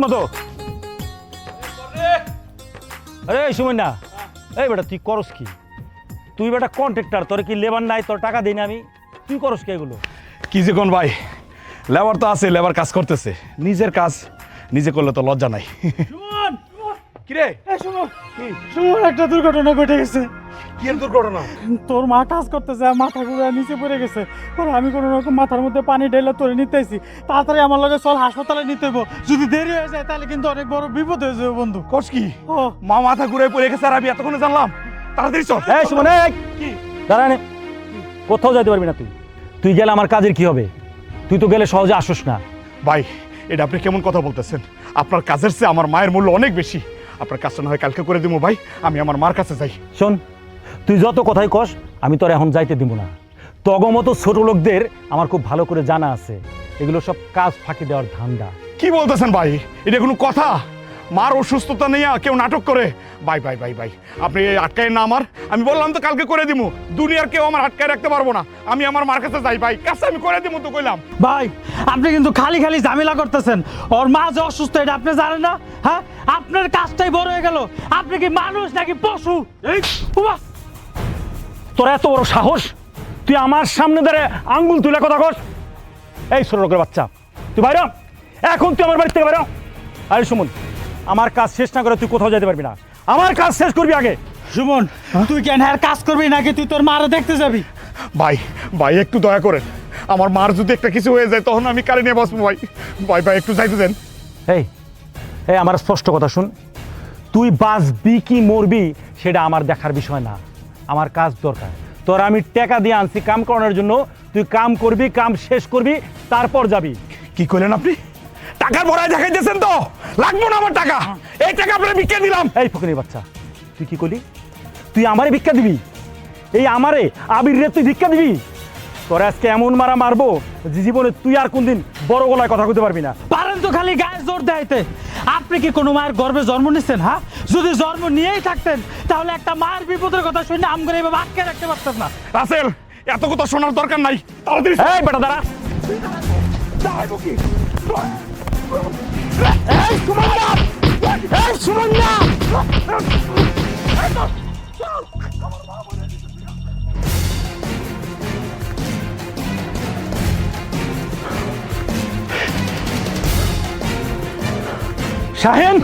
মতো আরে সুমন না এই বেটা তুই করস কি? তুই বেটা কন্ট্রাক্টর, তোর কি লেবার নাই? তোর টাকা দিই না আমি, তুই করস কি এগুলো? কি যে কোন ভাই, লেবার তো আছে, লেবার কাজ করতেছে, নিজের কাজ নিজে করলে তো লজ্জা নাই। সুমন, কিরে সুমন, একটা দুর্ঘটনা ঘটে গেছে। কি এর দুর্ঘটনা? তোর মা কাজ করতেছে, মাথা ঘুরে নিচে পড়ে গেছে। পরে আমি কোনো রকম মাথার মধ্যে পানি ঢেলে তোরে নিতেছি। তাড়াতাড়ি আমার লগে চল, হাসপাতালে নিতে হইব। যদি দেরি হয়ে যায় তাহলে কিন্তু অনেক বড় বিপদ হয়ে যাবে বন্ধু। কস কি? ও মা মাথা ঘুরে পড়ে গেছে আর আমি এতক্ষণে জানলাম? তাড়াতাড়ি চল। এই সুমন, এই দাঁড়া নে, কোথাও যাইতে পারবি না তুই। তুই গেলে আমার কাজের কি হবে? তুই তো গেলে সহজে আসিস না। ভাই, এটা আপনি কেমন কথা বলতেছেন? আপনার কাজের চেয়ে আমার মায়ের মূল্য অনেক বেশি। আপনার কাজটা না হয় কালকে করে দিব ভাই, আমি আমার মার কাছে যাই। শোন, তুই যত কথাই কস আমি তোর এখন যাইতে দিব না। তগমতো ছোট লোকদের আমার খুব ভালো করে জানা আছে, এগুলো সব কাজ ফাঁকি দেওয়ার ধান্দা। কি বলতেছেন ভাই? এটা কোনো কথা? মার অসুস্থতা নিয়ে কেউ নাটক করে? ভাই ভাই ভাই ভাই, আপনি আটকায় না আমার। আমি বললাম তো কালকে করে দিব, দুনিয়ার কেউ আমার আটকায় রাখতে পারবো না। আমি আমার মার কাছে যাই ভাই, কাছে আমি করে দিব তো কইলাম। ভাই, আপনি কিন্তু খালি খালি ঝামেলা করতেছেন। ওর মা যে অসুস্থ এটা আপনি জানেন না? হ্যাঁ, আপনার কাজটাই বড় হয়ে গেল। আপনি কি মানুষ নাকি পশু? এই উমা! তোর এত বড় সাহস, তুই আমার সামনে দাঁড়িয়ে আঙ্গুল তুলে কথা কস? এই ছোট লোকের বাচ্চা, তুই বাইরে হ। এখন তুই আমার বাড়ি থেকে বাইরে হ। আরে সুমন, আমার কাজ শেষ না করে তুই কোথাও যেতে পারবি না। আমার কাজ শেষ করবি আগে। সুমন, তুই কেন আর কাজ করবি নাকি তুই তোর মারে দেখতে যাবি? ভাই ভাই, একটু দয়া করেন। আমার মার যদি একটা কিছু হয়ে যায় তখন আমি কারে নিয়ে বসবো ভাই। ভাই ভাই, একটু যাইতে দেন। এই এই আমার স্পষ্ট কথা শুন, তুই বাঁচবি কি মরবি সেটা আমার দেখার বিষয় না। আমার কাজ দরকার। তোর আমি টাকা দিয়ে আনছি কাম করানোর জন্য, তুই কাম করবি, কাম শেষ করবি, তারপর যাবি। কি কইলেন আপনি? টাকার ভরায় দেখাইতেছেন তো? লাগবো না আমার টাকা, এই টাকা আপনার বিক্রি দিলাম। এই ফকিনীর বাচ্চা, তুই কি করলি? তুই আমারে ভিক্ষা দিবি? এই আমারে আবির রে তুই ভিক্ষা দিবি? তোর আজকে এমন মারা মারবো যে জীবনে তুই আর কোনদিন বড় গলায় কথা কইতে পারবি না। পারেন তো খালি গায়ে জোর দেয়তে। আপনি কি কোনো মায়ের গর্ভে জন্ম নিচ্ছেন? হ্যাঁ, যদি জন্ম নিয়েই থাকতেন তাহলে একটা মায়ের বিপদের কথা শুনে আম করে এভাবে আটকে রাখতে পারতেন না। রাসেল, এত কথা শোনার দরকার নাই। তাড়াতাড়ি এই বেটা দাঁড়া। দাঁড়াইবো কি? এই সুমন না! এই সুমন না! শাহেন,